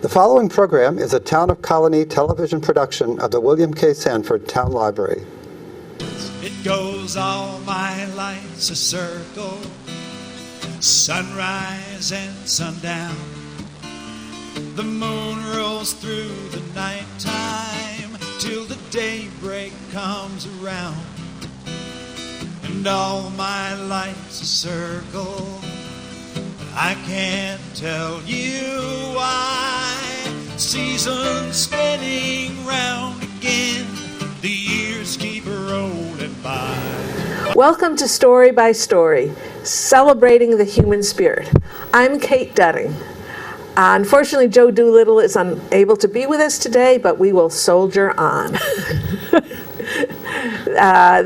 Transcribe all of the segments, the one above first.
The following program is a Town of Colony television production of the William K. Sanford Town Library. It goes all my life's a circle, sunrise and sundown. The moon rolls through the nighttime till the daybreak comes around. And all my life's a circle, but I can't tell you why. Seasons spinning round again, the years keep rolling by. Welcome to Story by Story, celebrating the human spirit. I'm Kate Dudding. Unfortunately, Joe Doolittle is unable to be with us today, but we will soldier on.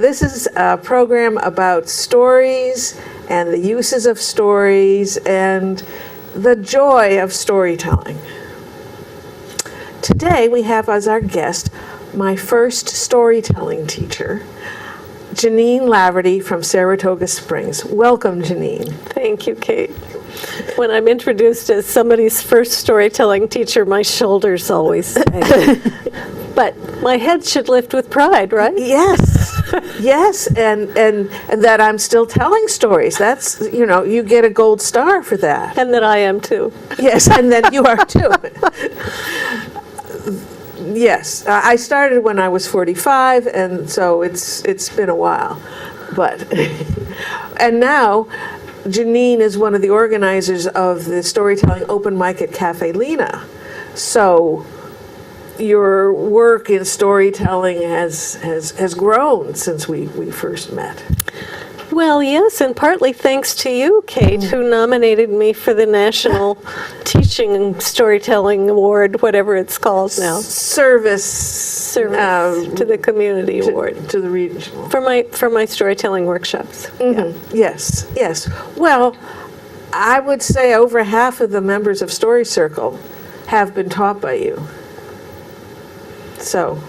This is a program about stories and the uses of stories and the joy of storytelling. Today we have as our guest my first storytelling teacher, Jeannine Laverty from Saratoga Springs. Welcome, Jeannine. Thank you, Kate. When I'm introduced as somebody's first storytelling teacher, my shoulders always sag. But my head should lift with pride, right? Yes, yes, and that I'm still telling stories. That's, you get a gold star for that. And that I am too. Yes, and that you are too. Yes, I started when I was 45, and so it's been a while. But and now Jeannine is one of the organizers of the storytelling open mic at Cafe Lena. So your work in storytelling has grown since we first met. Well, yes, and partly thanks to you, Kate, who nominated me for the National Teaching and Storytelling Award, whatever it's called now. Service to the Community Award. To the regional. For my storytelling workshops. Mm-hmm. Yeah. Yes. Well, I would say over half of the members of Story Circle have been taught by you. So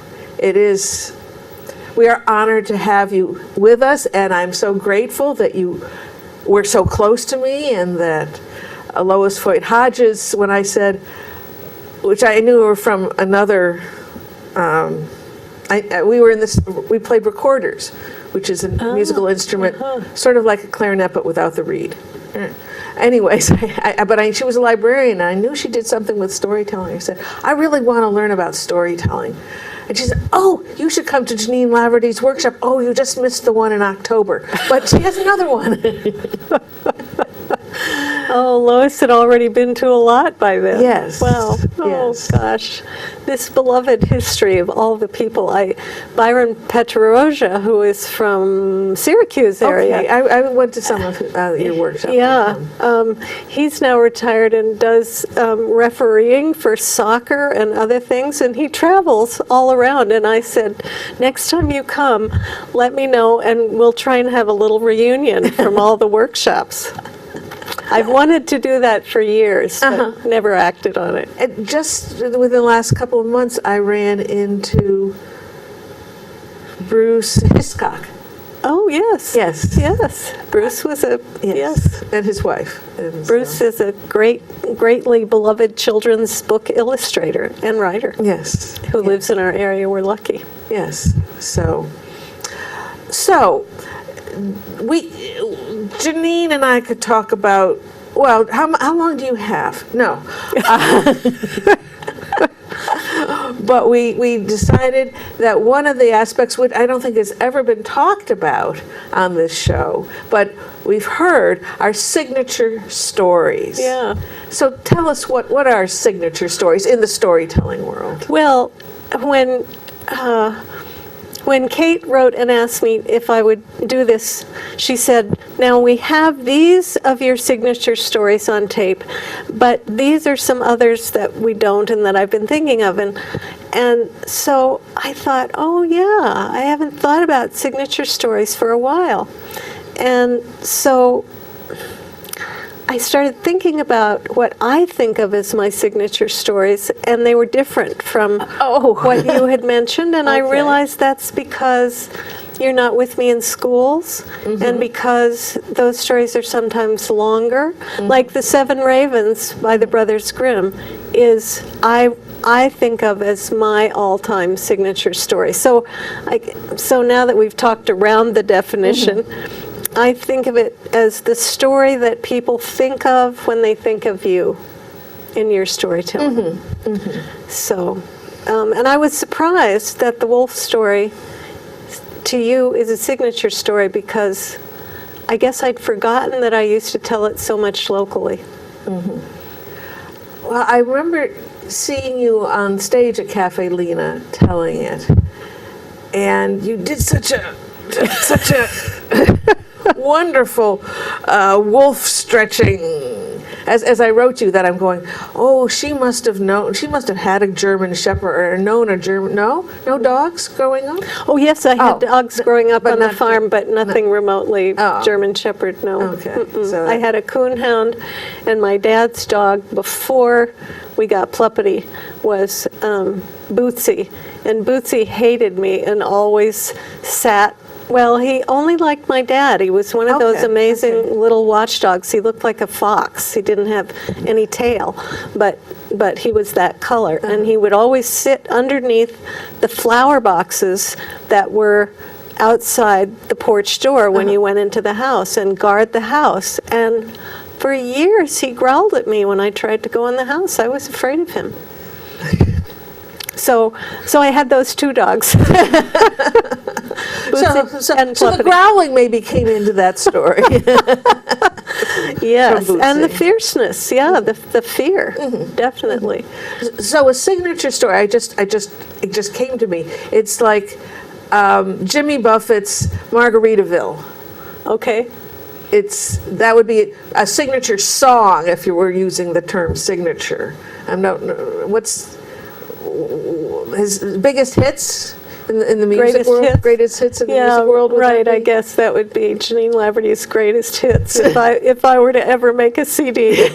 we are honored to have you with us, and I'm so grateful that you were so close to me, and that Lois Foyt Hodges, when I said, which I knew were from another, we played recorders, which is a musical instrument, sort of like a clarinet but without the reed. Anyways, she was a librarian, and I knew she did something with storytelling. I said, I really want to learn about storytelling. And she said, oh, you should come to Jeannine Laverty's workshop. Oh, you just missed the one in October. But she has another one. Oh, Lois had already been to a lot by then. Yes. Wow. Oh, yes. Gosh. This beloved history of all the people. Byron Petroja, who is from Syracuse area. Okay. I went to some of your workshops. Yeah. He's now retired and does refereeing for soccer and other things, and he travels all around. And I said, next time you come, let me know, and we'll try and have a little reunion from all the workshops. I've wanted to do that for years, but never acted on it. And just within the last couple of months, I ran into Bruce Hiscock. Oh, yes. Yes. Yes. Bruce was yes. And his wife. And Bruce is a greatly beloved children's book illustrator and writer. Yes. Who lives in our area. We're lucky. Yes. So Jeannine and I could talk about, well, how long do you have? No. But we decided that one of the aspects, which I don't think has ever been talked about on this show, but we've heard, are signature stories. Yeah. So tell us what are signature stories in the storytelling world? Well, when Kate wrote and asked me if I would do this, she said, now we have these of your signature stories on tape, but these are some others that we don't and that I've been thinking of. And so I thought, oh yeah, I haven't thought about signature stories for a while. And so I started thinking about what I think of as my signature stories, and they were different from what you had mentioned, and I realized that's because you're not with me in schools, and because those stories are sometimes longer. Like The Seven Ravens by the Brothers Grimm is I think of as my all-time signature story. So now that we've talked around the definition, I think of it as the story that people think of when they think of you in your storytelling. So, and I was surprised that the wolf story to you is a signature story, because I guess I'd forgotten that I used to tell it so much locally. Well, I remember seeing you on stage at Cafe Lena telling it, and you did such a wonderful wolf stretching. As I wrote you that, I'm going, oh, she must have had a German Shepherd, or known a German. No dogs growing up. Oh yes, I had dogs growing up but on the not- farm, but nothing remotely Oh. German Shepherd. No. Okay, so I had a coonhound, and my dad's dog before we got Pluppity was Bootsy, and Bootsy hated me and always sat. Well, he only liked my dad. He was one of those Okay, amazing little watchdogs. He looked like a fox. He didn't have any tail, but he was that color. And he would always sit underneath the flower boxes that were outside the porch door when you went into the house, and guard the house. And for years, he growled at me when I tried to go in the house. I was afraid of him. So I had those two dogs. So and the Pluppity. growling maybe came into that story. Yes, From and the Bootsy. fierceness, the fear, definitely. So a signature story, it just came to me. It's like Jimmy Buffett's Margaritaville. Okay. That would be a signature song if you were using the term signature. What's his biggest hits in the music Greatest world? hits? Greatest hits in the Yeah, music world? would that right. I be? guess that would be Jeannine Laverty's greatest hits if I were to ever make a CD,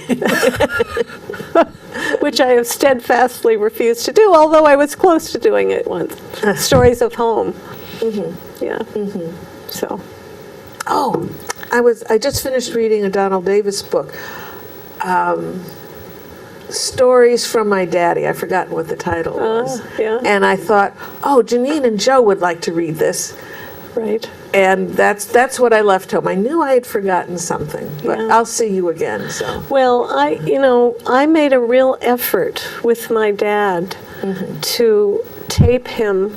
which I have steadfastly refused to do, although I was close to doing it once. Stories of Home. Yeah. So. Oh, I just finished reading a Donald Davis book. Stories from My Daddy. I've forgotten what the title was. Yeah. And I thought, oh, Jeannine and Joe would like to read this. Right. And that's what I left home. I knew I had forgotten something, but Yeah. I'll see you again. So Well, I made a real effort with my dad to tape him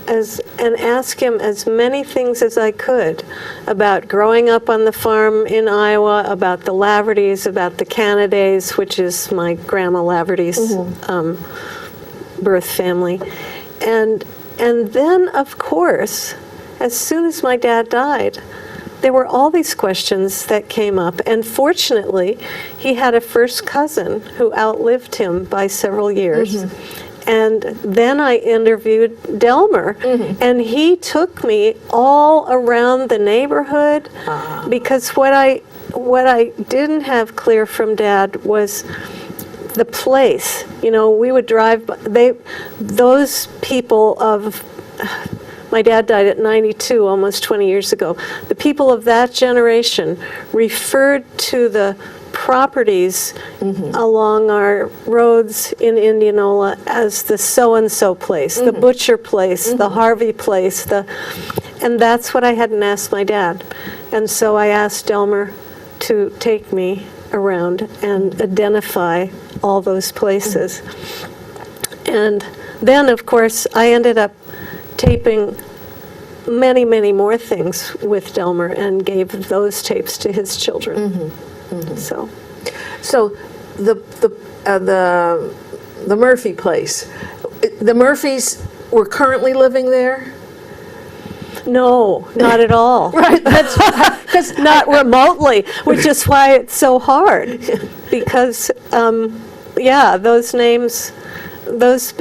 and ask him as many things as I could about growing up on the farm in Iowa, about the Lavertys, about the Canadays, which is my grandma Laverty's birth family, and then of course, as soon as my dad died, there were all these questions that came up, and fortunately, he had a first cousin who outlived him by several years. And then I interviewed Delmer, and he took me all around the neighborhood, because what I didn't have clear from Dad was the place. We would drive by, those people of, my dad died at 92, almost 20 years ago. The people of that generation referred to the properties along our roads in Indianola as the so-and-so place, the Butcher place, the Harvey place, and that's what I hadn't asked my dad. And so I asked Delmer to take me around and identify all those places. And then, of course, I ended up taping many, many more things with Delmer and gave those tapes to his children. So the Murphy place. The Murphys were currently living there? no, not at all. Right. That's Not remotely, which is why it's so hard. Because, those names,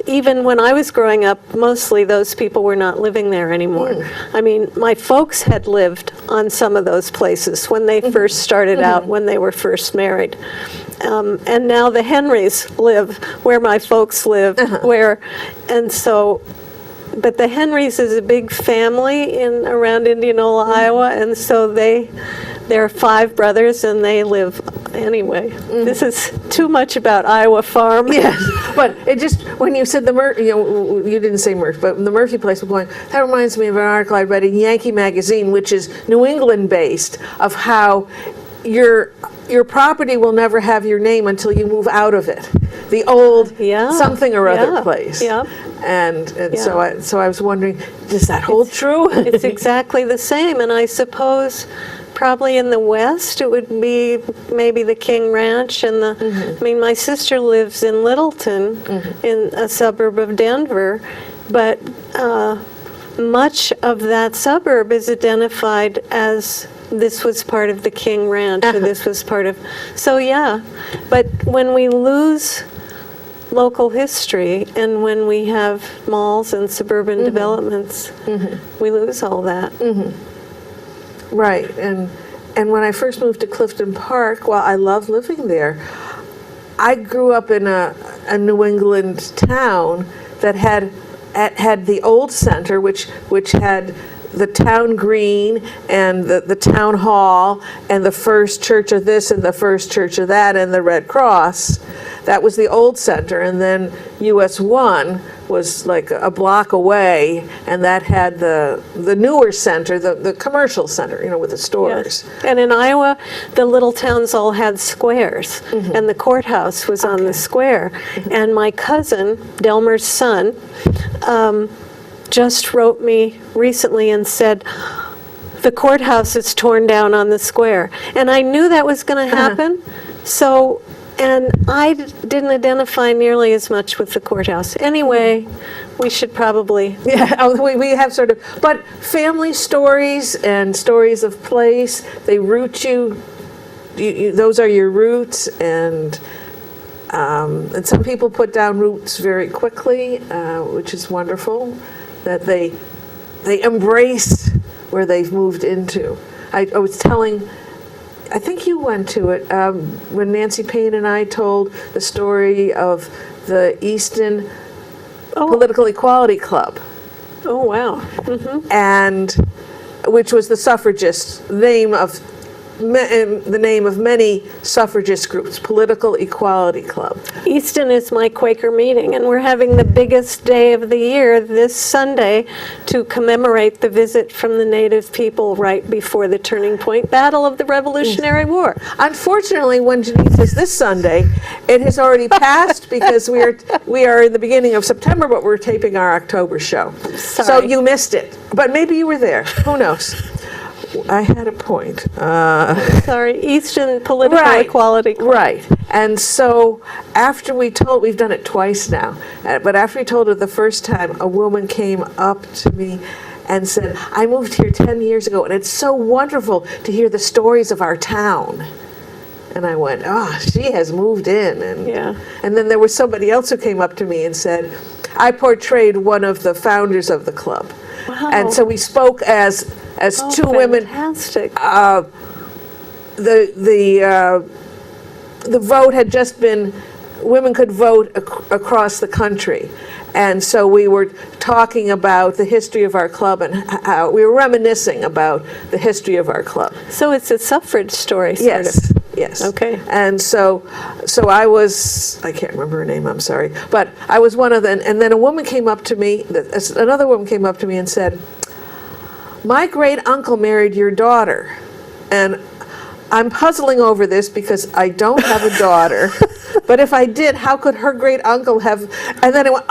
even when I was growing up, mostly those people were not living there anymore. I mean, my folks had lived on some of those places when they first started out, when they were first married. And now the Henrys live where my folks live, but the Henrys is a big family around Indianola, Iowa, and so there are 5 brothers, and they live anyway, this is too much about Iowa Farm. Yeah, but it just, when you said you didn't say Murphy, but the Murphy place, I'm going, that reminds me of an article I read in Yankee Magazine, which is New England based, of how your property will never have your name until you move out of it. The old something or other place. Yeah. And so I was wondering, does that hold true? It's exactly the same, and I suppose probably in the West it would be maybe the King Ranch and the, I mean, my sister lives in Littleton, in a suburb of Denver, but much of that suburb is identified as this was part of the King Ranch, or this was part of, so yeah, but when we lose local history and when we have malls and suburban developments, we lose all that. Right, and when I first moved to Clifton Park, while I love living there, I grew up in a New England town that had the old center, which had the town green and the town hall and the first church of this and the first church of that and the Red Cross. That was the old center, and then US 1 was like a block away, and that had the newer center, the commercial center, with the stores. Yes. And in Iowa, the little towns all had squares, and the courthouse was on the square. And my cousin, Delmer's son, just wrote me recently and said, the courthouse is torn down on the square. And I knew that was going to happen, so... And I didn't identify nearly as much with the courthouse. Anyway, we should probably... Yeah, we have sort of... But family stories and stories of place, they root you. Those are your roots, and some people put down roots very quickly, which is wonderful, that they embrace where they've moved into. I was telling... I think you went to it when Nancy Payne and I told the story of the Easton Political Equality Club. Oh, wow. And which was the suffragist name of the name of many suffragist groups, Political Equality Club. Easton is my Quaker meeting, and we're having the biggest day of the year this Sunday to commemorate the visit from the Native people right before the turning point battle of the Revolutionary War. Unfortunately, when Jeannine says this Sunday, it has already passed because we are in the beginning of September, but we're taping our October show. Sorry. So you missed it, but maybe you were there. Who knows? I had a point. Sorry, Easton Political Equality Club. Right. And so after we've done it twice now, but after we told it the first time, a woman came up to me and said, I moved here 10 years ago, and it's so wonderful to hear the stories of our town. And I went, she has moved in. And then there was somebody else who came up to me and said, I portrayed one of the founders of the club. Wow. And so we spoke as two women. Fantastic. The vote had just been, women could vote across the country. And so we were talking about the history of our club and how we were reminiscing about the history of our club. So it's a suffrage story, sort of. Yes. Okay. And so I was, I can't remember her name, I'm sorry, but I was one of them. And then a woman came up to me, another woman came up to me and said, my great uncle married your daughter. And I'm puzzling over this because I don't have a daughter, but if I did, how could her great uncle have? And then I went,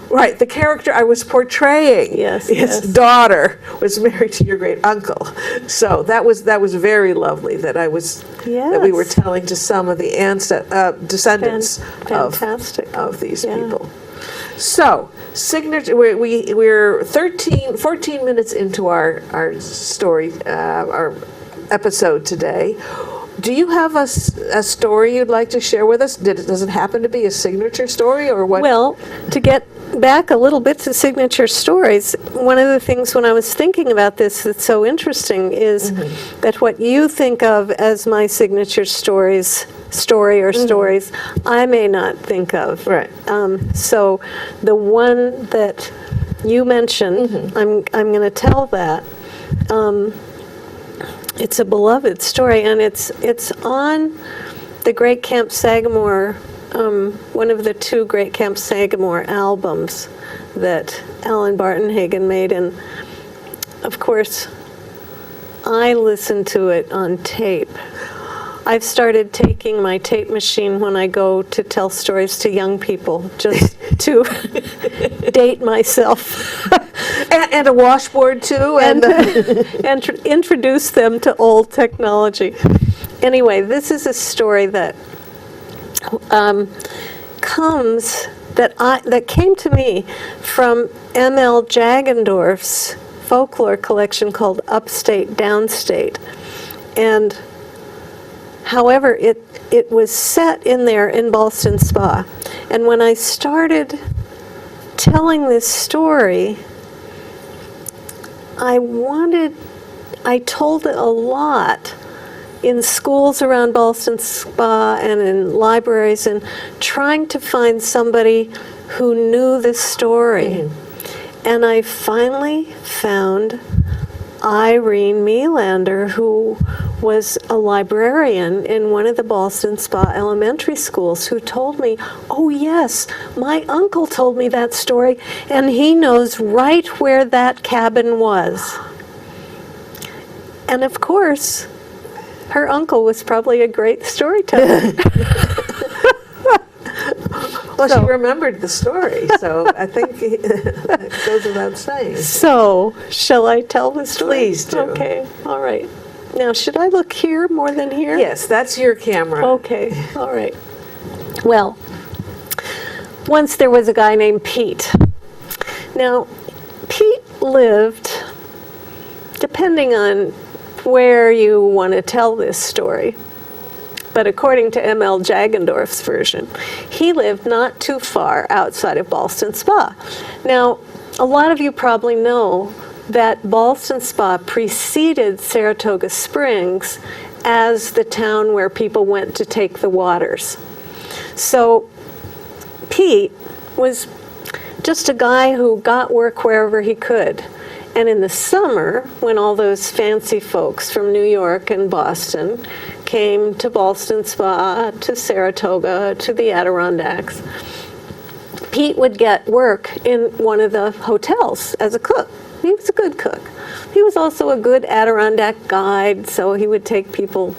right, the character I was portraying, his daughter was married to your great uncle. So that was very lovely that that we were telling to some of the descendants of these people. So, signature. We're 14 minutes into our story, our episode today. Do you have a story you'd like to share with us? Does it happen to be a signature story or what? Well, to get back a little bit to signature stories, one of the things when I was thinking about this that's so interesting is that what you think of as my signature story or stories, I may not think of. Right. So the one that you mentioned, I'm going to tell that. It's a beloved story, and it's on the Great Camp Sagamore, one of the two Great Camp Sagamore albums that Alan Bartenhagen made. And of course, I listened to it on tape. I've started taking my tape machine when I go to tell stories to young people, just to date myself. And a washboard too, and introduce them to old technology. Anyway, this is a story that that came to me from M.L. Jagendorf's folklore collection called Upstate Downstate. And however, it was set in there in Ballston Spa. And when I started telling this story, I told it a lot in schools around Ballston Spa and in libraries, and trying to find somebody who knew this story. And I finally found Irene Melander, who was a librarian in one of the Ballston Spa elementary schools, who told me, oh yes, my uncle told me that story, and he knows right where that cabin was. And of course, her uncle was probably a great storyteller. Well, she remembered the story, so I think it goes without saying. So, shall I tell the story? Please do. Okay, all right. Now, should I look here more than here? Yes, that's your camera. Okay, all right. Well, once there was a guy named Pete. Now, Pete lived, depending on where you want to tell this story, but according to M.L. Jagendorf's version, he lived not too far outside of Ballston Spa. Now, a lot of you probably know that Ballston Spa preceded Saratoga Springs as the town where people went to take the waters. So Pete was just a guy who got work wherever he could. And in the summer, when all those fancy folks from New York and Boston came to Ballston Spa, to Saratoga, to the Adirondacks, Pete would get work in one of the hotels as a cook. He was a good cook. He was also a good Adirondack guide, so he would take people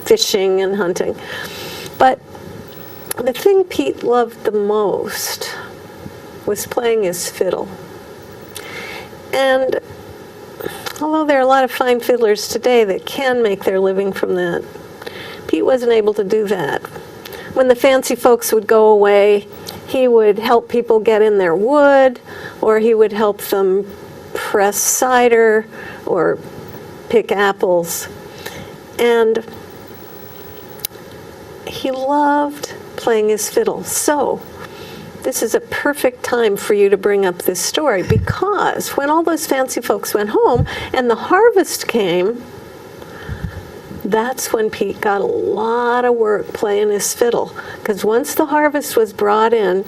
fishing and hunting. But the thing Pete loved the most was playing his fiddle. And although there are a lot of fine fiddlers today that can make their living from that, Pete wasn't able to do that. When the fancy folks would go away, he would help people get in their wood, or he would help them press cider or pick apples. And he loved playing his fiddle. So this is a perfect time for you to bring up this story, because when all those fancy folks went home and the harvest came, that's when Pete got a lot of work playing his fiddle. Because once the harvest was brought in,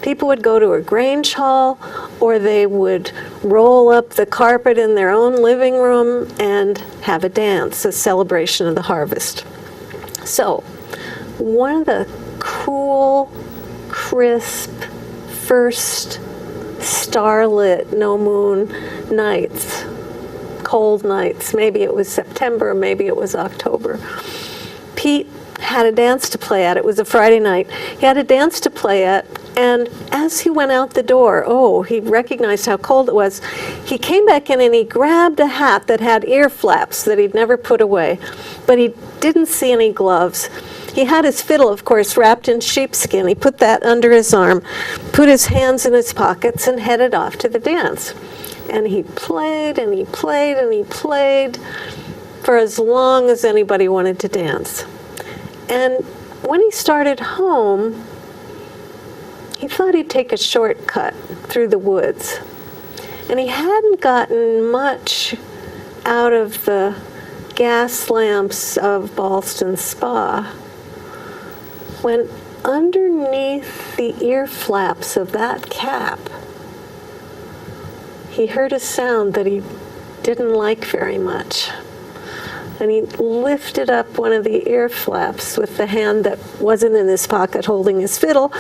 people would go to a grange hall, or they would roll up the carpet in their own living room and have a dance, a celebration of the harvest. So one of the cool, crisp, first starlit, no moon nights, cold nights, maybe it was September, maybe it was October, Pete had a dance to play at. It was a Friday night. He had a dance to play at, and as he went out the door, he recognized how cold it was. He came back in and he grabbed a hat that had ear flaps that he'd never put away, but he didn't see any gloves. He had his fiddle, of course, wrapped in sheepskin. He put that under his arm, put his hands in his pockets, and headed off to the dance. And he played and he played and he played for as long as anybody wanted to dance. And when he started home, he thought he'd take a shortcut through the woods. And he hadn't gotten much out of the gas lamps of Ballston Spa when underneath the ear flaps of that cap, he heard a sound that he didn't like very much. and he lifted up one of the ear flaps with the hand that wasn't in his pocket holding his fiddle.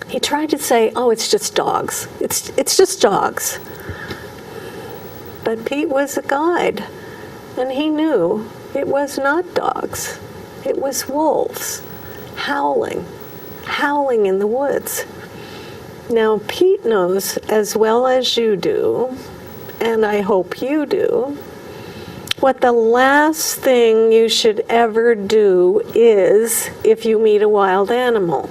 He tried to say, oh, it's just dogs. It's just dogs. But Pete was a guide, and he knew it was not dogs. It was wolves howling in the woods. Now, Pete knows as well as you do, and I hope you do, what the last thing you should ever do is if you meet a wild animal.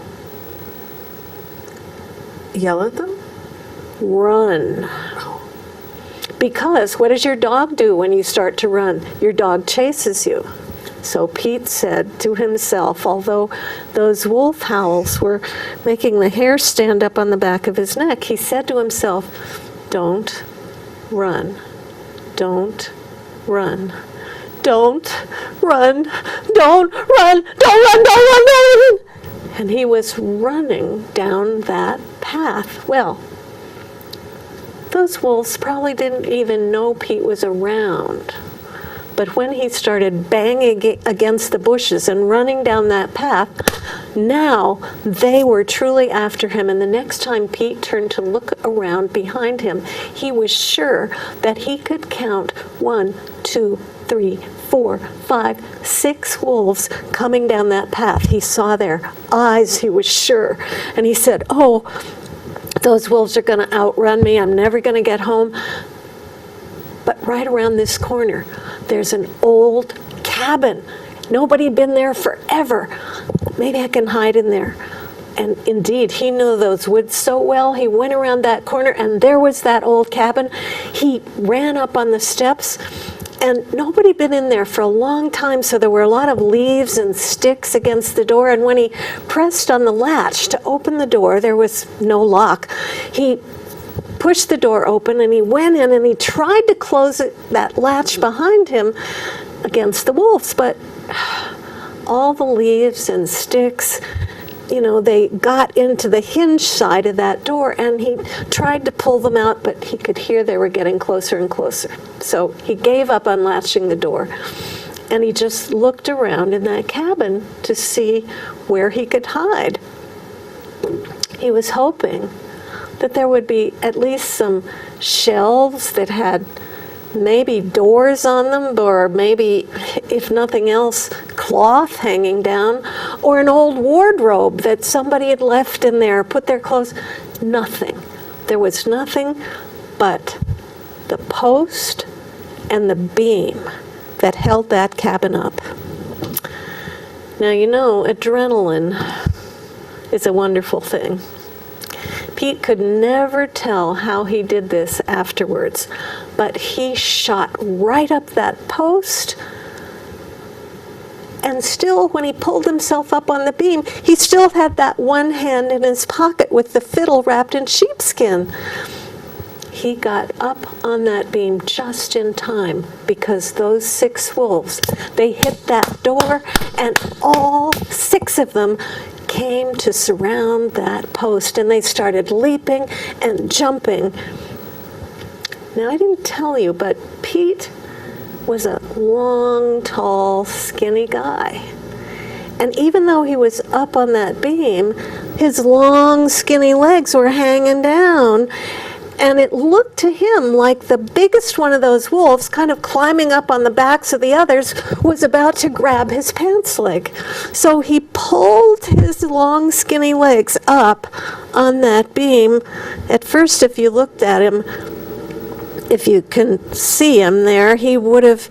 Yell at them? Run. Because what does your dog do when you start to run? Your dog chases you. So Pete said to himself, although those wolf howls were making the hair stand up on the back of his neck, he said to himself, don't run. Don't run. Don't run. Don't run. Don't run. Don't run. Don't run. And he was running down that path. Well, those wolves probably didn't even know Pete was around. But when he started banging against the bushes and running down that path, now they were truly after him. And the next time Pete turned to look around behind him, he was sure that he could count 1, 2, 3, 4, 5, 6 wolves coming down that path. He saw their eyes, he was sure. And he said, oh, those wolves are going to outrun me. I'm never going to get home. But right around this corner, there's an old cabin. Nobody had been there forever. Maybe I can hide in there. And indeed, he knew those woods so well. He went around that corner, and there was that old cabin. He ran up on the steps, and nobody had been in there for a long time, so there were a lot of leaves and sticks against the door. And when he pressed on the latch to open the door, there was no lock. He pushed the door open, and he went in, and he tried to close that latch behind him against the wolves, but all the leaves and sticks, they got into the hinge side of that door, and he tried to pull them out, but he could hear they were getting closer and closer. So he gave up unlatching the door, and he just looked around in that cabin to see where he could hide. He was hoping that there would be at least some shelves that had maybe doors on them, or maybe, if nothing else, cloth hanging down, or an old wardrobe that somebody had left in there, put their clothes. Nothing. There was nothing but the post and the beam that held that cabin up. Now, adrenaline is a wonderful thing. Pete could never tell how he did this afterwards, but he shot right up that post, and still, when he pulled himself up on the beam, he still had that one hand in his pocket with the fiddle wrapped in sheepskin. He got up on that beam just in time, because those 6 wolves, they hit that door, and all 6 of them came to surround that post, and they started leaping and jumping. Now, I didn't tell you, but Pete was a long, tall, skinny guy. And even though he was up on that beam, his long, skinny legs were hanging down. And it looked to him like the biggest one of those wolves, kind of climbing up on the backs of the others, was about to grab his pants leg. So he pulled his long, skinny legs up on that beam. At first, if you looked at him, if you can see him there, he would have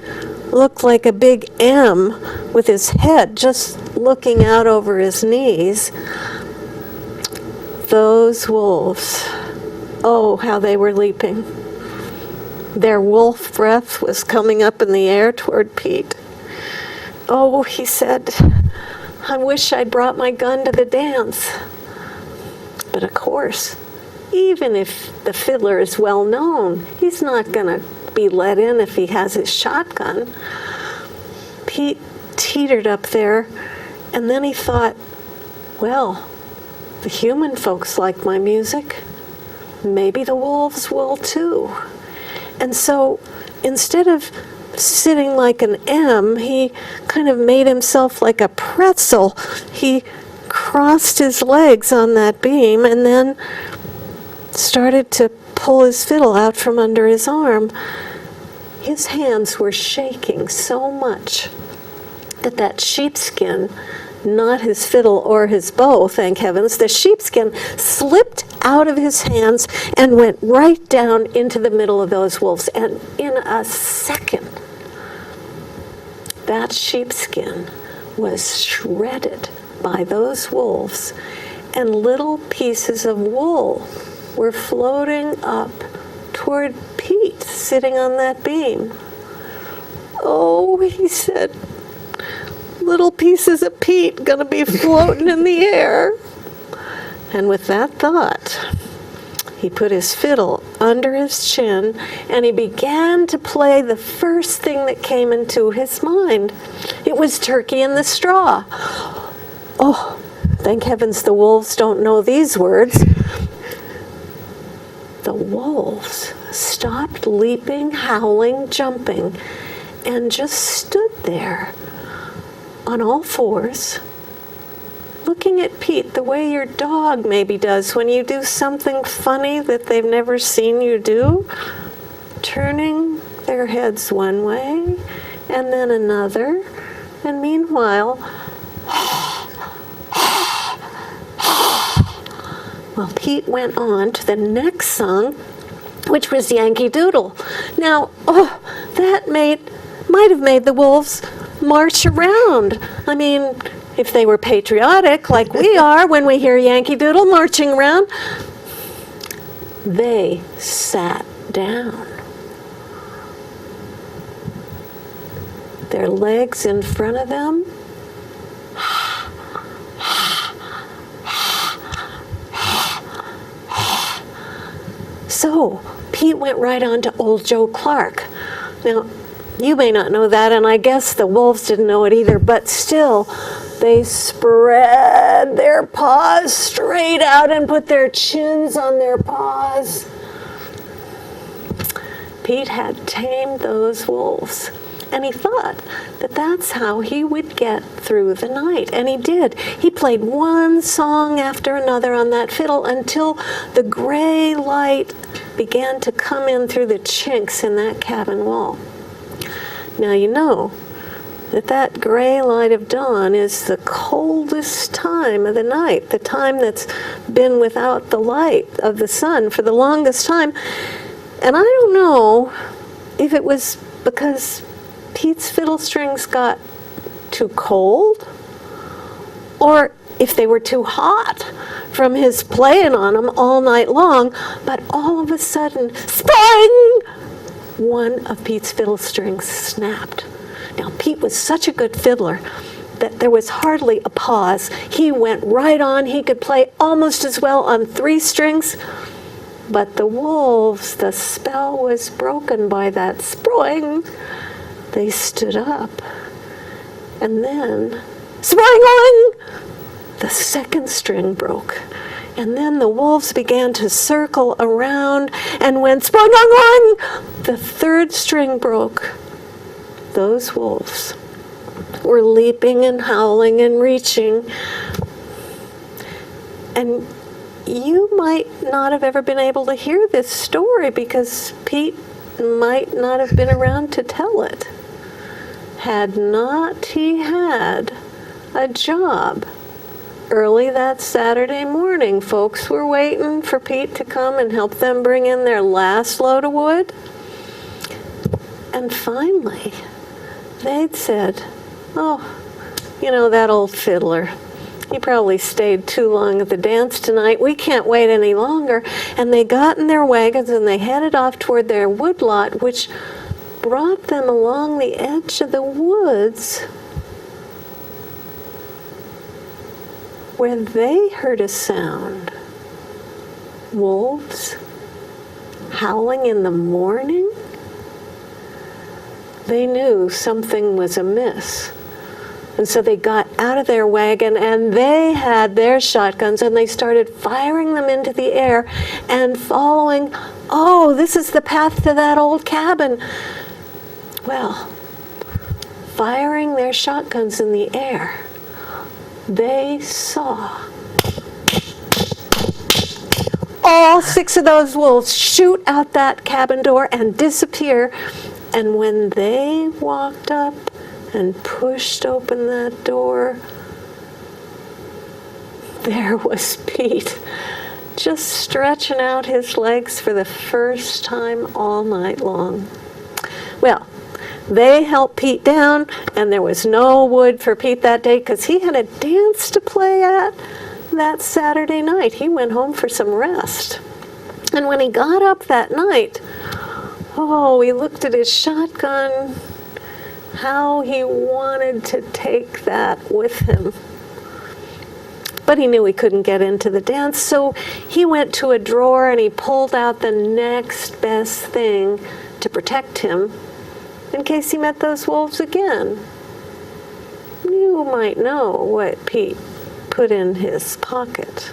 looked like a big M with his head just looking out over his knees. Those wolves. Oh, how they were leaping. Their wolf breath was coming up in the air toward Pete. Oh, he said, I wish I'd brought my gun to the dance. But of course, even if the fiddler is well known, he's not going to be let in if he has his shotgun. Pete teetered up there, and then he thought, well, the human folks like my music. Maybe the wolves will too. And so instead of sitting like an M. He kind of made himself like a pretzel. He crossed his legs on that beam and then started to pull his fiddle out from under his arm. His hands were shaking so much that sheepskin, not his fiddle or his bow, thank heavens, the sheepskin slipped out of his hands and went right down into the middle of those wolves. And in a second, that sheepskin was shredded by those wolves, and little pieces of wool were floating up toward Pete, sitting on that beam. "Oh," he said, "little pieces of Pete gonna be floating in the air." And with that thought, he put his fiddle under his chin and he began to play the first thing that came into his mind. It was Turkey in the Straw. Oh, thank heavens the wolves don't know these words. The wolves stopped leaping, howling, jumping, and just stood there on all fours, looking at Pete the way your dog maybe does when you do something funny that they've never seen you do, turning their heads one way and then another, and meanwhile, well, Pete went on to the next song, which was Yankee Doodle. Now, that might have made the wolves march around. I mean, if they were patriotic like we are when we hear Yankee Doodle marching around, they sat down. Their legs in front of them. So Pete went right on to old Joe Clark. Now, you may not know that, and I guess the wolves didn't know it either, but still, they spread their paws straight out and put their chins on their paws. Pete had tamed those wolves, and he thought that that's how he would get through the night, and he did. He played one song after another on that fiddle until the gray light began to come in through the chinks in that cabin wall. Now you know that gray light of dawn is the coldest time of the night, the time that's been without the light of the sun for the longest time. And I don't know if it was because Pete's fiddle strings got too cold, or if they were too hot from his playing on them all night long, but all of a sudden, spring! One of Pete's fiddle strings snapped. Now, Pete was such a good fiddler that there was hardly a pause. He went right on. He could play almost as well on 3 strings. But the wolves, the spell was broken by that spring. They stood up. And then, spring! The second string broke. And then the wolves began to circle around, and when spring, the third string broke, those wolves were leaping and howling and reaching. And you might not have ever been able to hear this story because Pete might not have been around to tell it. Had not he had a job. Early that Saturday morning, folks were waiting for Pete to come and help them bring in their last load of wood. And finally, they'd said, "Oh, you know, that old fiddler. He probably stayed too long at the dance tonight. We can't wait any longer." And they got in their wagons and they headed off toward their woodlot, which brought them along the edge of the woods, where they heard a sound. Wolves howling in the morning? They knew something was amiss. And so they got out of their wagon and they had their shotguns and they started firing them into the air and following, "Oh, this is the path to that old cabin." Well, firing their shotguns in the air, they saw all 6 of those wolves shoot out that cabin door and disappear. And when they walked up and pushed open that door, there was Pete, just stretching out his legs for the first time all night long. Well, they helped Pete down, and there was no wood for Pete that day because he had a dance to play at that Saturday night. He went home for some rest. And when he got up that night, oh, he looked at his shotgun, how he wanted to take that with him. But he knew he couldn't get into the dance, so he went to a drawer and he pulled out the next best thing to protect him in case he met those wolves again. You might know what Pete put in his pocket.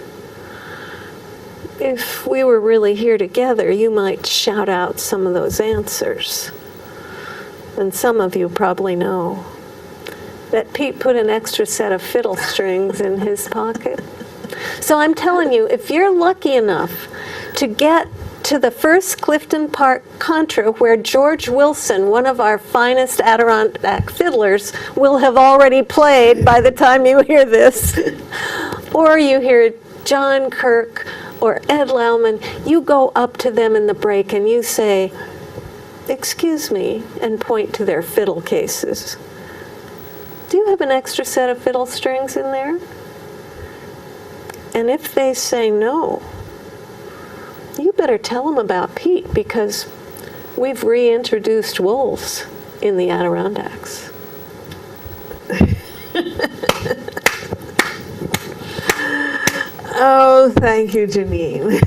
If we were really here together, you might shout out some of those answers. And some of you probably know that Pete put an extra set of fiddle strings in his pocket. So I'm telling you, if you're lucky enough to get to the first Clifton Park Contra, where George Wilson, one of our finest Adirondack fiddlers, will have already played by the time you hear this, or you hear John Kirk or Ed Lauman, you go up to them in the break and you say, "Excuse me," and point to their fiddle cases. "Do you have an extra set of fiddle strings in there?" And if they say no, you better tell them about Pete, because we've reintroduced wolves in the Adirondacks. Oh, thank you, Jeannine.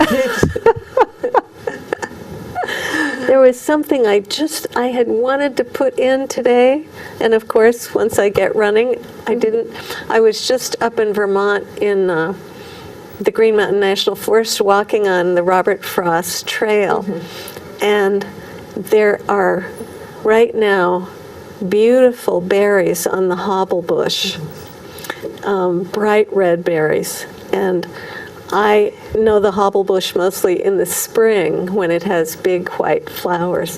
There was something I had wanted to put in today, and of course, once I get running, I didn't. I was just up in Vermont in the Green Mountain National Forest walking on the Robert Frost Trail, and there are right now beautiful berries on the hobblebush, bright red berries. And I know the hobblebush mostly in the spring when it has big white flowers.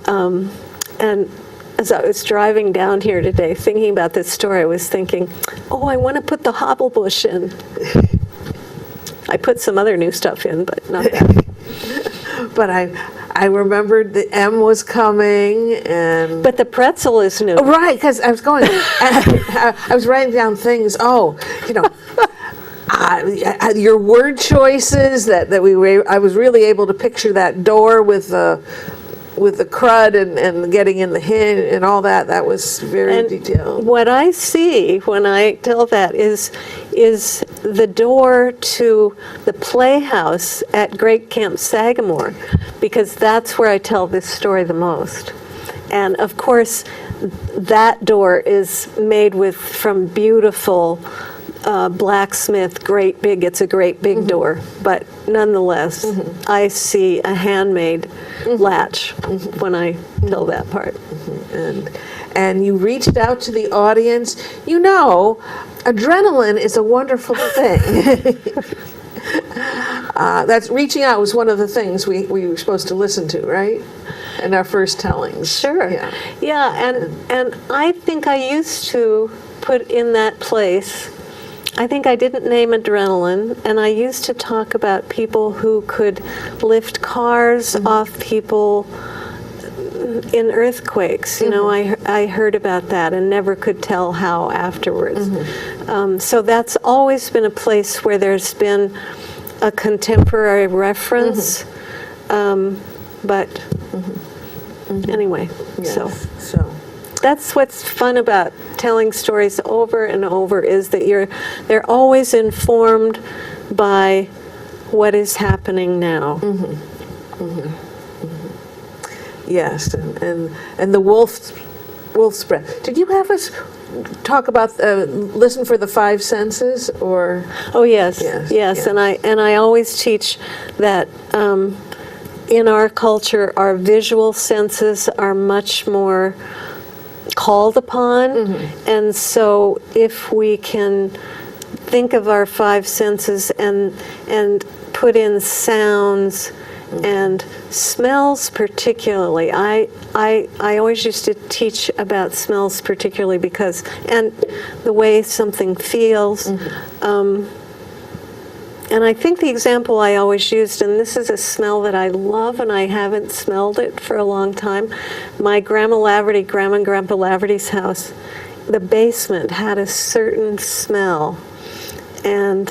And as I was driving down here today thinking about this story, I was thinking, oh, I want to put the hobblebush in. I put some other new stuff in, but not that. But I remembered the M was coming, and But the pretzel is new. oh, right, because I was going, I was writing down things. Oh, you know, your word choices that we were. I was really able to picture that door with the crud and getting in the hin and all that. That was very detailed. What I see when I tell that is the door to the playhouse at Great Camp Sagamore, because that's where I tell this story the most. And of course, that door is made from beautiful blacksmith, it's a great big door, but nonetheless, I see a handmade latch when I tell that part. And you reached out to the audience. You know, adrenaline is a wonderful thing. That's reaching out was one of the things we were supposed to listen to, right? In our first tellings. Sure. Yeah, and I think I used to put in that place, I think I didn't name adrenaline, and I used to talk about people who could lift cars off people in earthquakes. You know, I heard about that and never could tell how afterwards. So that's always been a place where there's been a contemporary reference. But anyway, so that's what's fun about telling stories over and over, is that they're always informed by what is happening now. Yes, and the wolf spread. Did you have us talk about listen for the five senses, or? Oh yes, Yes, yes. yes. And I always teach that in our culture, our visual senses are much more called upon. And so if we can think of our five senses and put in sounds and smells particularly. I always used to teach about smells particularly because, and the way something feels. And I think the example I always used, and this is a smell that I love and I haven't smelled it for a long time, my Grandma and Grandpa Laverty's house, the basement had a certain smell. And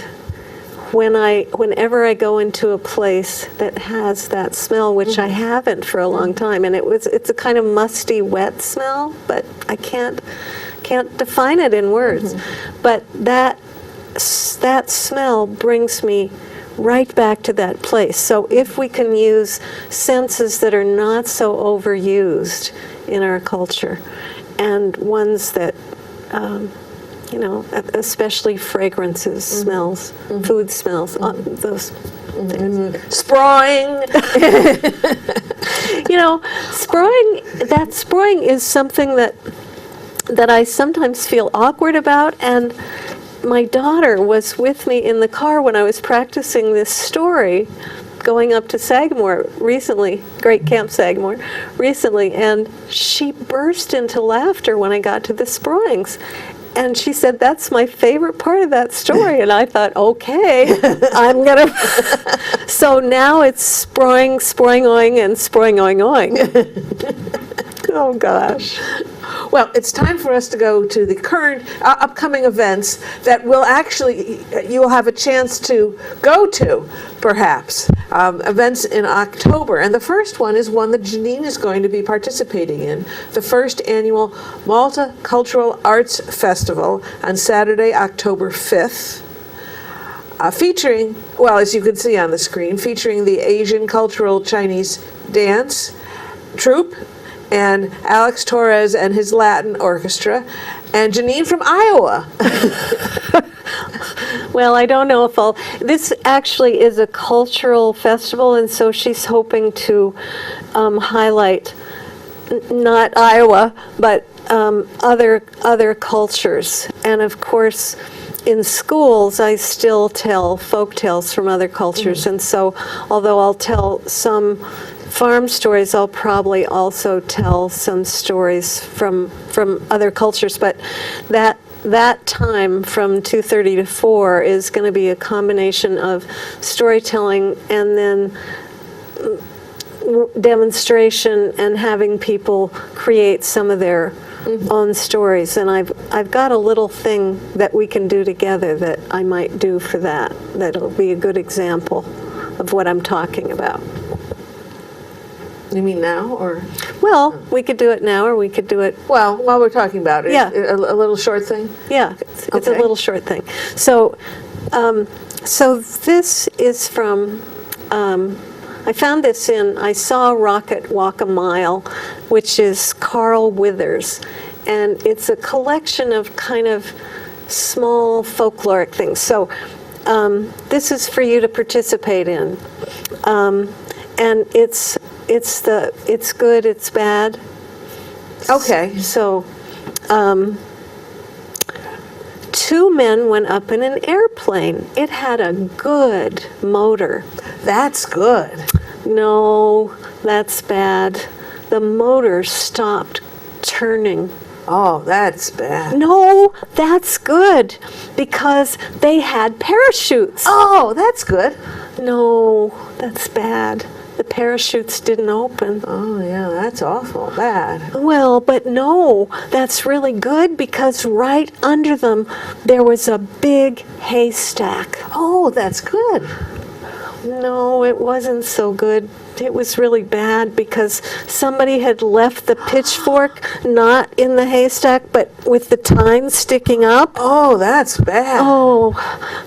whenever I go into a place that has that smell, which I haven't for a long time, and it's a kind of musty, wet smell, but I can't define it in words. But that smell brings me right back to that place. So if we can use senses that are not so overused in our culture, and ones that especially fragrances, smells, food smells, those things. Sprawling. Sprawling is something that I sometimes feel awkward about, and my daughter was with me in the car when I was practicing this story going up to Sagamore recently, Great Camp Sagamore, recently, and she burst into laughter when I got to the sprawlings. And she said, "That's my favorite part of that story." And I thought, okay, I'm going to. So now it's sprawling-oing, and sprawling-oing. Oh, gosh. Well, it's time for us to go to the current upcoming events that will actually, you'll have a chance to go to, perhaps, events in October. And the first one is one that Jeannine is going to be participating in, the first annual Malta Cultural Arts Festival on Saturday, October 5th. Featuring, well, as you can see on the screen, featuring the Asian Cultural Chinese Dance Troupe, and Alex Torres and his Latin Orchestra, and Jeannine from Iowa. Well, I don't know if this actually is a cultural festival, and so she's hoping to highlight not Iowa, but other cultures. And of course, in schools, I still tell folk tales from other cultures, and so although I'll tell some farm stories, I'll probably also tell some stories from other cultures. But that time from 2:30 to 4 is going to be a combination of storytelling and then demonstration and having people create some of their own stories. And I've got a little thing that we can do together that I might do for that. That'll be a good example of what I'm talking about. You mean now, or? Well, we could do it now, or we could do it. Well, while we're talking about it, Yeah. a little short thing? Yeah, it's a Okay. little short thing. So, so this is from. I found this I Saw a Rocket Walk a Mile, which is Carl Withers, and it's a collection of kind of small folkloric things. So, this is for you to participate in, and it's good, it's bad. Okay. So, two men went up in an airplane. It had a good motor. That's good. No, that's bad. The motor stopped turning. Oh, that's bad. No, that's good, because they had parachutes. Oh, that's good. No, that's bad. The parachutes didn't open. Oh, yeah, that's awful bad. Well, but no, that's really good, because right under them there was a big haystack. Oh, that's good. No, it wasn't so good. It was really bad, because somebody had left the pitchfork not in the haystack, but with the tines sticking up. Oh, that's bad. Oh,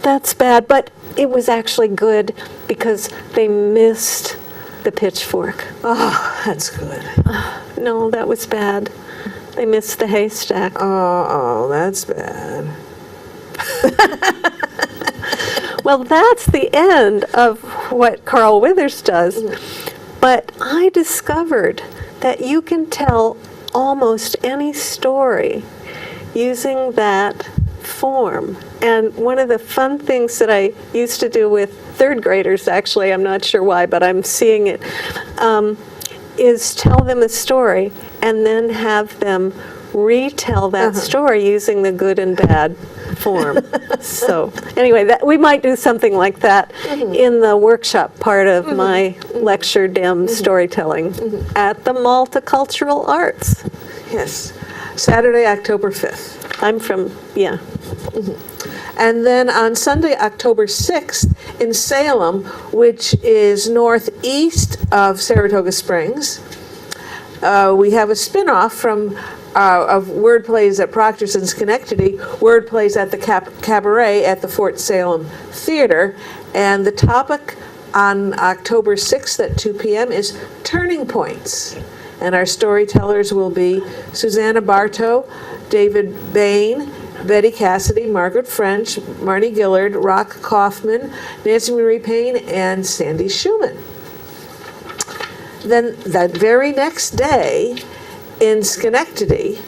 that's bad. But it was actually good, because they missed the pitchfork. Oh, that's good. No, that was bad. They missed the haystack. Oh, that's bad. Well, that's the end of what Carl Withers does. But I discovered that you can tell almost any story using that form. And one of the fun things that I used to do with third graders, actually, I'm not sure why, but I'm seeing it, is tell them a story and then have them retell that story using the good and bad form. So anyway, we might do something like that in the workshop part of my lecture, Storytelling, at the Malta Cultural Arts. Yes. Saturday, October 5th. I'm from, yeah. And then on Sunday, October 6th, in Salem, which is northeast of Saratoga Springs, we have a spin-off from of word plays at Proctor's in Schenectady, word plays at the Cabaret at the Fort Salem Theater. And the topic on October 6th at 2 p.m. is Turning Points. And our storytellers will be Susanna Bartow, David Bain, Betty Cassidy, Margaret French, Marnie Gillard, Rock Kaufman, Nancy Marie Payne, and Sandy Schumann. Then that very next day in Schenectady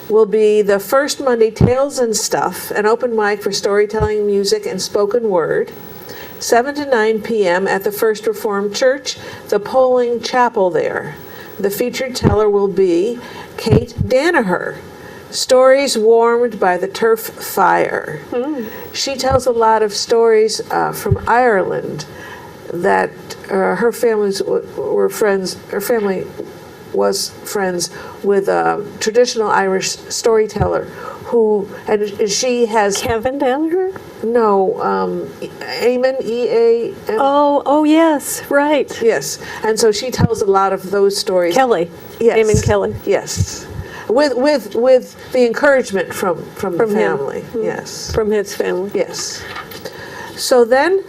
will be the first Monday Tales and Stuff, an open mic for storytelling, music, and spoken word, 7 to 9 p.m. at the First Reformed Church, the Polling Chapel there. The featured teller will be Kate Danaher. Stories warmed by the turf fire. She tells a lot of stories from Ireland that her families were friends. Her family was friends with a traditional Irish storyteller who, and she has Kevin Danaher? no Eamon, E-A-M. Oh, yes, right. Yes, and so she tells a lot of those stories. Kelly. Yes. Eamon Kelly. Yes, with the encouragement from the family. Yes, From his family. yes. So then,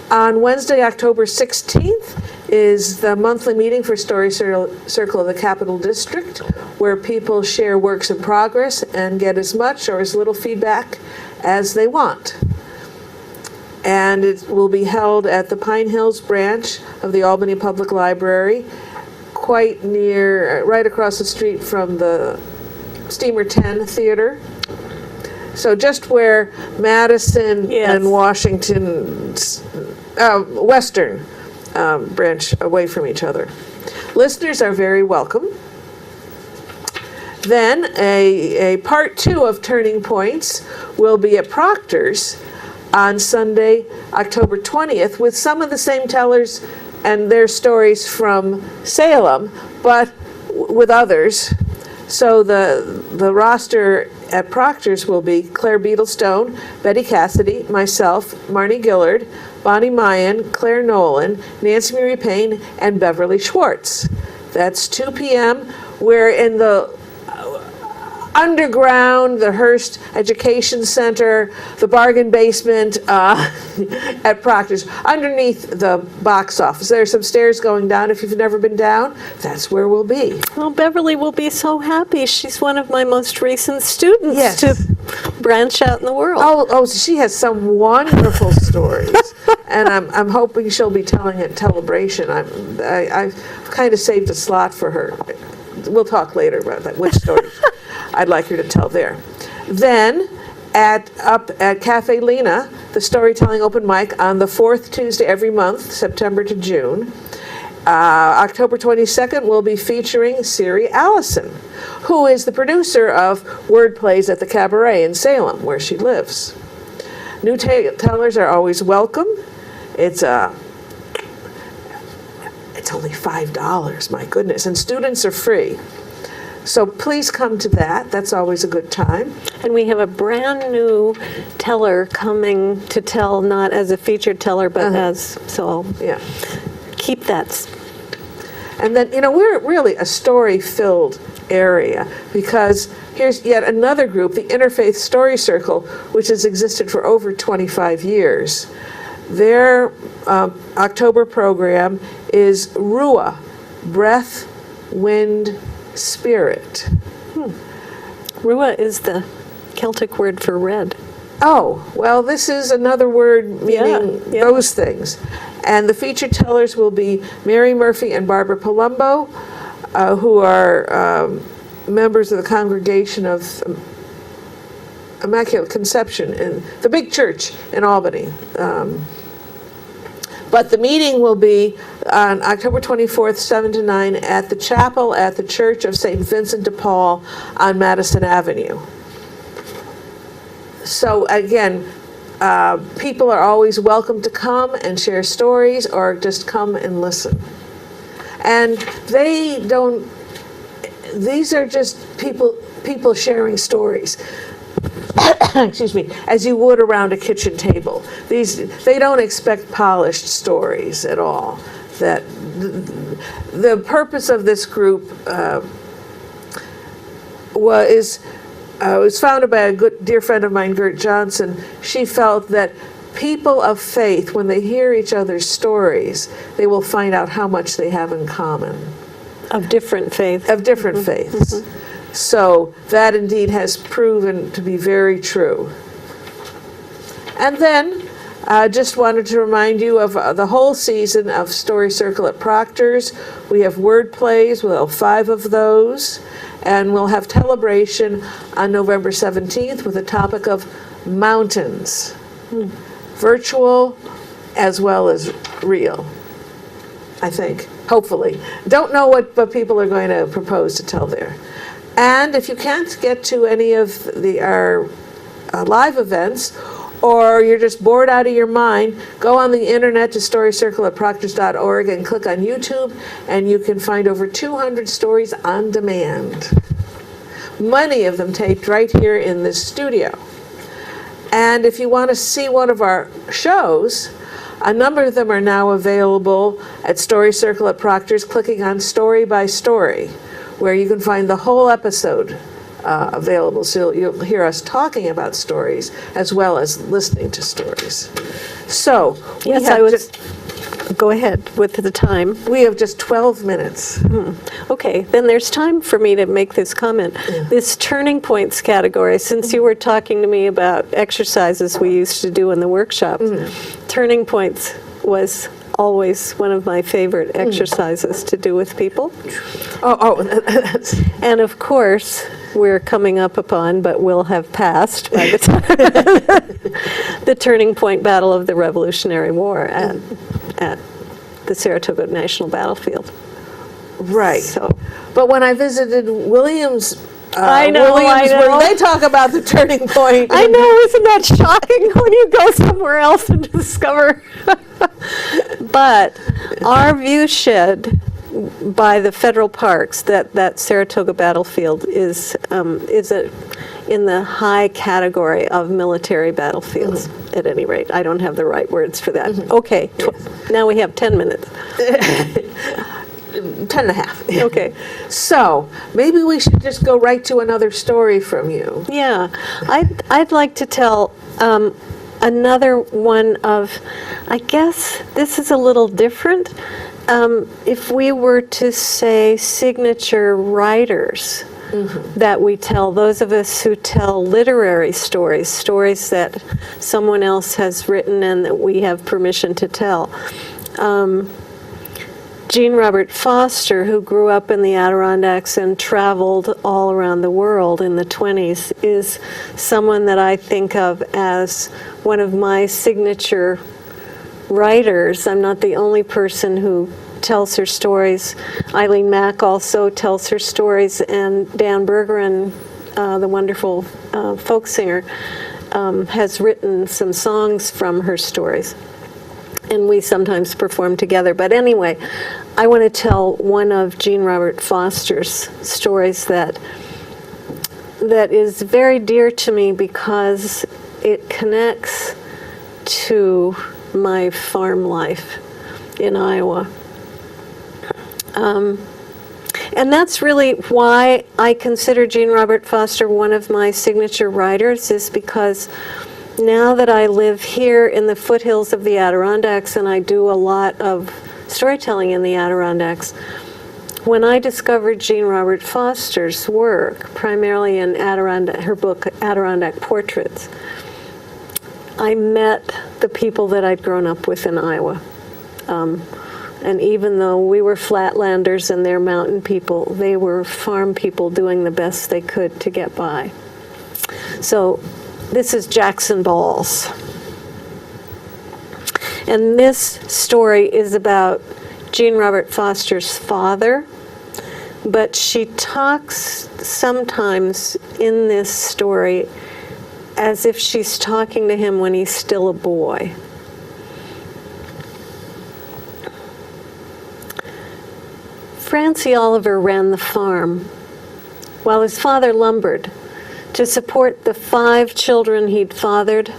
on Wednesday, October 16th, is the monthly meeting for Story Circle of the Capital District, where people share works in progress and get as much or as little feedback as they want. And it will be held at the Pine Hills branch of the Albany Public Library, quite near, right across the street from the Steamer 10 Theater. So just where Madison and Washington, Western branch away from each other. Listeners are very welcome. Then a part 2 of Turning Points will be at Proctor's on Sunday, October 20th, with some of the same tellers and their stories from Salem, but with others. So the roster at Proctor's will be Claire Beetlestone, Betty Cassidy, myself, Marnie Gillard, Bonnie Mayan, Claire Nolan, Nancy Marie Payne, and Beverly Schwartz. That's 2 p.m. We're in the underground, the Hearst Education Center, the bargain basement at Proctor's, underneath the box office. There are some stairs going down. If you've never been down, that's where we'll be. Well, Beverly will be so happy. She's one of my most recent students to branch out in the world. Oh, she has some wonderful stories, and I'm hoping she'll be telling at Celebration. I've kind of saved a slot for her. We'll talk later about that, which story I'd like her to tell there. Then, up at Cafe Lena, the storytelling open mic on the 4th Tuesday every month, September to June. October 22nd, we'll be featuring Siri Allison, who is the producer of Word Plays at the Cabaret in Salem, where she lives. New tellers are always welcome. It's only $5, my goodness, and students are free. So please come to that. That's always a good time. And we have a brand new teller coming to tell, not as a featured teller, but as, so keep that. And then, we're really a story-filled area, because here's yet another group, the Interfaith Story Circle, which has existed for over 25 years. Their October program is Ruah, Breath, Wind, Spirit. Ruah is the Celtic word for red. Oh, well, this is another word meaning Yeah. those things. And the featured tellers will be Mary Murphy and Barbara Palumbo, who are members of the Congregation of Immaculate Conception in the big church in Albany. But the meeting will be on October 24th, 7 to 9, at the chapel at the Church of St. Vincent de Paul on Madison Avenue. So again, people are always welcome to come and share stories or just come and listen. And these are just people sharing stories. Excuse me, as you would around a kitchen table. They don't expect polished stories at all. That the purpose of this group was founded by a good dear friend of mine, Gert Johnson. She felt that people of faith, when they hear each other's stories, they will find out how much they have in common. Of different faiths. Of different faiths. So that indeed has proven to be very true. And then I just wanted to remind you of the whole season of Story Circle at Proctor's. We have word plays, we'll have 5 of those, and we'll have Telebration on November 17th with the topic of mountains, virtual as well as real, I think, hopefully. Don't know what people are going to propose to tell there. And if you can't get to any of our live events, or you're just bored out of your mind, go on the internet to storycircle@proctors.org and click on YouTube, and you can find over 200 stories on demand. Many of them taped right here in this studio. And if you want to see one of our shows, a number of them are now available at Story Circle at Proctor's, clicking on Story by Story, where you can find the whole episode available. So you'll hear us talking about stories as well as listening to stories. So Go ahead with the time. we have just 12 minutes. Okay, then there's time for me to make this comment. This turning points category, since you were talking to me about exercises we used to do in the workshops, turning points was always one of my favorite exercises to do with people. And of course, we're coming up upon, but will have passed by the time, the turning point battle of the Revolutionary War at the Saratoga National Battlefield. Right. So, But when I visited Williams, I know. they talk about the turning point. I know, isn't that shocking when you go somewhere else and discover? But our view shed by the federal parks, that Saratoga battlefield is in the high category of military battlefields, at any rate. I don't have the right words for that. Okay, now we have 10 minutes. 10 and a half. Okay. So maybe we should just go right to another story from you. Yeah, I'd like to tell another one of, I guess this is a little different. If we were to say signature writers that we tell, those of us who tell literary stories, stories that someone else has written and that we have permission to tell. Jean Robert Foster, who grew up in the Adirondacks and traveled all around the world in the 20s, is someone that I think of as one of my signature writers. I'm not the only person who tells her stories. Eileen Mack also tells her stories, and Dan Bergeron, the wonderful folk singer, has written some songs from her stories. And we sometimes perform together. But anyway, I want to tell one of Jean Robert Foster's stories that is very dear to me because it connects to my farm life in Iowa. And that's really why I consider Jean Robert Foster one of my signature writers, is because now that I live here in the foothills of the Adirondacks and I do a lot of storytelling in the Adirondacks, when I discovered Jean Robert Foster's work, primarily in her book Adirondack Portraits, I met the people that I'd grown up with in Iowa. And even though we were flatlanders and they're mountain people, they were farm people doing the best they could to get by. So this is Jackson Balls. And this story is about Jean Robert Foster's father, but she talks sometimes in this story as if she's talking to him when he's still a boy. Francie Oliver ran the farm while his father lumbered to support the 5 children he'd fathered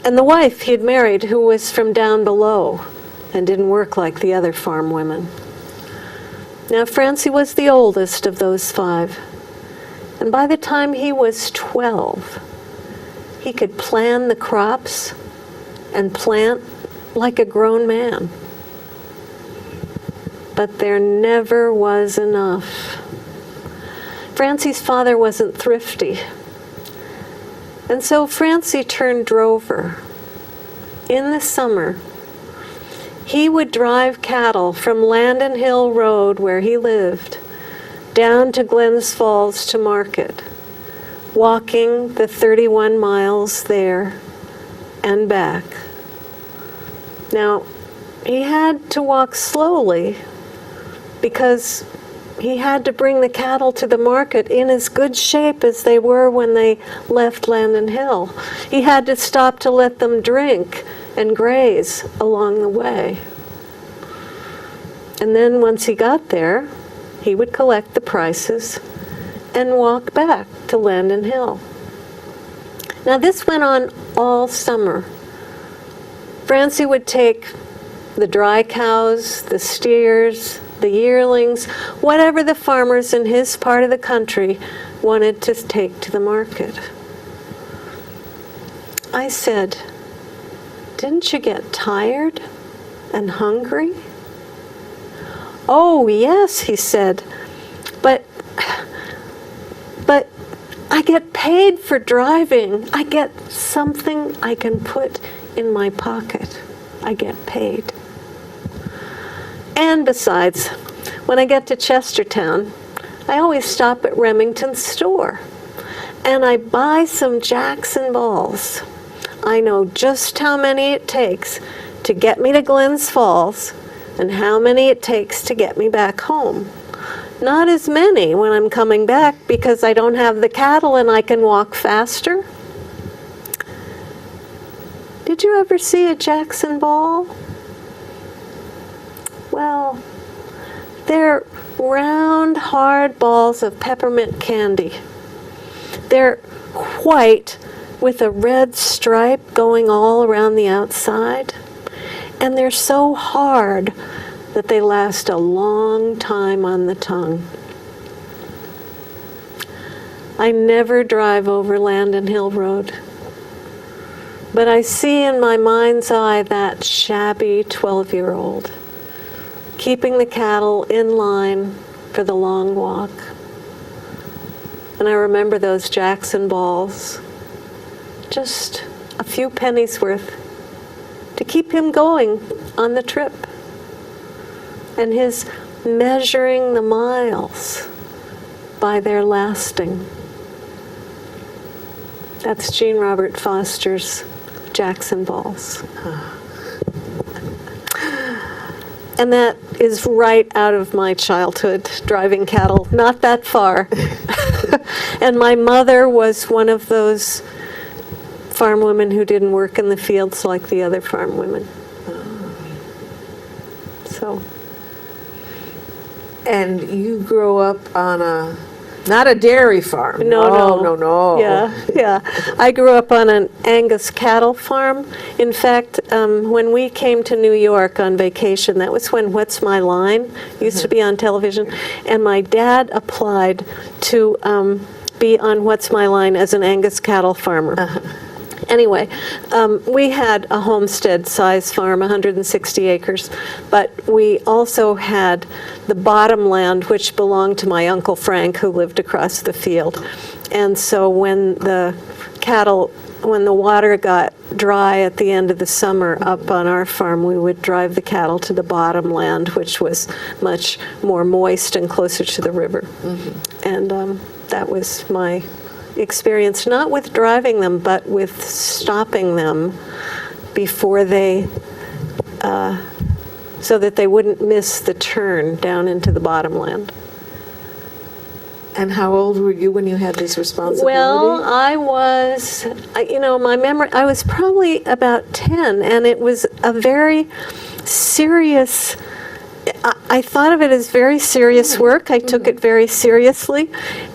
and the wife he'd married who was from down below and didn't work like the other farm women. Now, Francie was the oldest of those 5, and by the time he was 12, he could plan the crops and plant like a grown man. But there never was enough. Francie's father wasn't thrifty, and so Francie turned drover. In the summer, he would drive cattle from Landon Hill Road, where he lived, down to Glens Falls to market, walking the 31 miles there and back. Now, he had to walk slowly because he had to bring the cattle to the market in as good shape as they were when they left Landon Hill. He had to stop to let them drink and graze along the way. And then once he got there, he would collect the prices and walk back to Landon Hill. Now this went on all summer. Francie would take the dry cows, the steers, the yearlings, whatever the farmers in his part of the country wanted to take to the market. I said, "Didn't you get tired and hungry?" "Oh, yes," he said, but I get paid for driving. I get something I can put in my pocket. I get paid. And besides, when I get to Chestertown, I always stop at Remington's store, and I buy some Jackson Balls. I know just how many it takes to get me to Glens Falls and how many it takes to get me back home. Not as many when I'm coming back because I don't have the cattle and I can walk faster. Did you ever see a Jackson Ball? Well, they're round, hard balls of peppermint candy. They're white with a red stripe going all around the outside, and they're so hard that they last a long time on the tongue. I never drive over Landon Hill Road, but I see in my mind's eye that shabby 12-year-old keeping the cattle in line for the long walk. And I remember those Jackson Balls, just a few pennies worth to keep him going on the trip. And his measuring the miles by their lasting. That's Jean Robert Foster's Jackson Balls. And that is right out of my childhood, driving cattle, not that far. And my mother was one of those farm women who didn't work in the fields like the other farm women. So. And you grew up on not a dairy farm. No. Yeah. I grew up on an Angus cattle farm. In fact, when we came to New York on vacation, that was when What's My Line used to be on television, and my dad applied to be on What's My Line as an Angus cattle farmer. Anyway, we had a homestead-size farm, 160 acres, but we also had the bottom land, which belonged to my Uncle Frank, who lived across the field. And so when the cattle when the water got dry at the end of the summer up on our farm, we would drive the cattle to the bottomland, which was much more moist and closer to the river. And that was my experience, not with driving them, but with stopping them before they, so that they wouldn't miss the turn down into the bottomland. And how old were you when you had this responsibility? Well, I was, my memory, I was probably about 10, and it was a very serious, I thought of it as very serious work. I took it very seriously,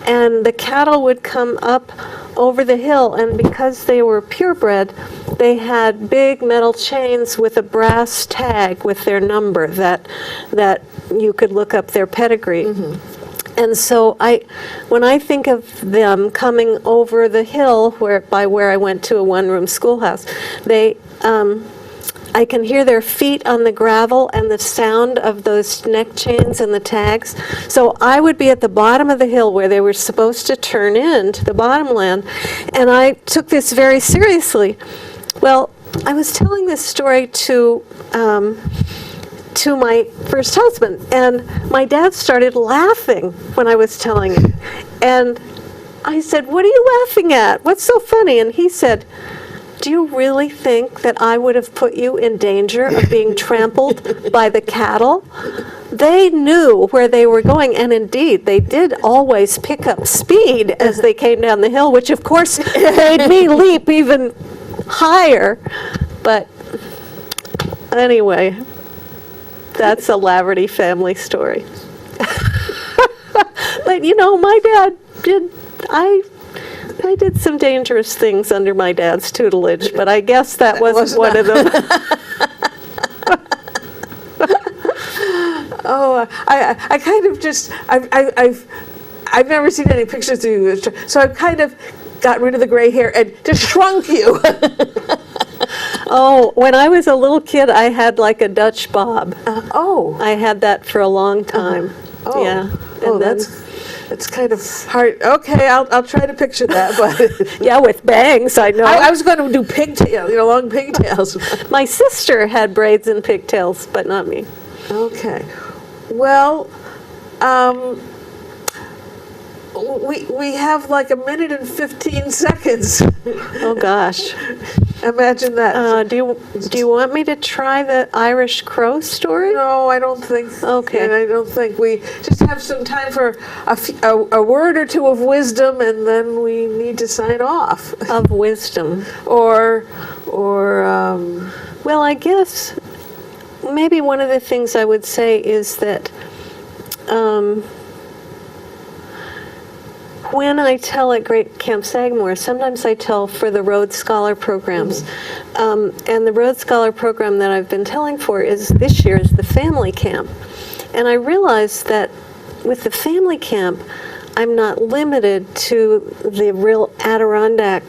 and the cattle would come up over the hill, and because they were purebred, they had big metal chains with a brass tag with their number that you could look up their pedigree. And so when I think of them coming over the hill by where I went to a one-room schoolhouse, I can hear their feet on the gravel and the sound of those neck chains and the tags. So I would be at the bottom of the hill where they were supposed to turn into the bottomland, and I took this very seriously. Well, I was telling this story to my first husband, and my dad started laughing when I was telling it. And I said, "What are you laughing at? What's so funny?" And he said, "Do you really think that I would have put you in danger of being trampled by the cattle?" They knew where they were going, and indeed, they did always pick up speed as they came down the hill, which of course made me leap even higher. But anyway, that's a Laverty family story. But my dad did, I did some dangerous things under my dad's tutelage, but I guess that wasn't one of them. Oh, I kind of just, I've never seen any pictures of you, so I've kind of got rid of the gray hair and just shrunk you. Oh, when I was a little kid, I had like a Dutch bob. Oh. I had that for a long time. Oh. Yeah. Oh, that's kind of hard. Okay, I'll try to picture that, but Yeah, with bangs, I know. I was going to do pigtails, long pigtails. My sister had braids and pigtails, but not me. Okay. Well, we have like a minute and 15 seconds. Oh gosh. Imagine that. Do you want me to try the Irish crow story? No, I don't think. Okay. And I don't think we just have some time for a word or two of wisdom, and then we need to sign off. Of wisdom. Or. Well, I guess maybe one of the things I would say is that when I tell at Great Camp Sagamore, sometimes I tell for the Rhodes Scholar programs. And the Rhodes Scholar program that I've been telling for this year is the family camp. And I realized that with the family camp, I'm not limited to the real Adirondack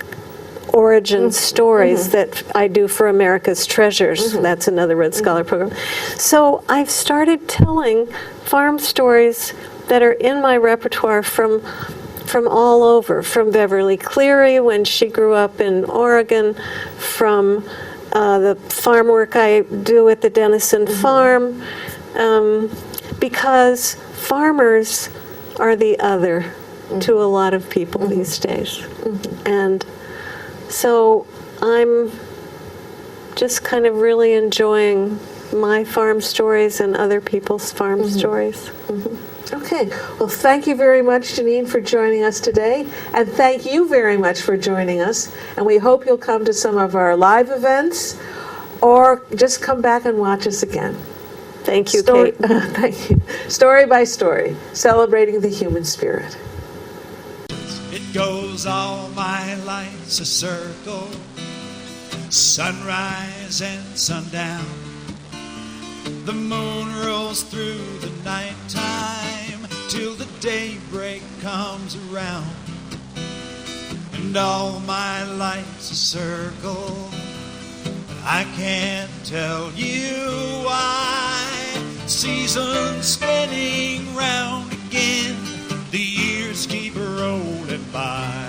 origin stories that I do for America's Treasures. That's another Rhodes Scholar program. So I've started telling farm stories that are in my repertoire from all over, from Beverly Cleary when she grew up in Oregon, from the farm work I do at the Denison Farm, because farmers are the other to a lot of people these days. And so I'm just kind of really enjoying my farm stories and other people's farm stories. Okay. Well, thank you very much, Jeannine, for joining us today. And thank you very much for joining us. And we hope you'll come to some of our live events or just come back and watch us again. Thank you, Kate. Thank you. Story by Story, celebrating the human spirit. It goes all my life's a circle, sunrise and sundown. The moon rolls through the nighttime till the daybreak comes around. And all my life's a circle, but I can't tell you why. Seasons spinning round again, the years keep rolling by.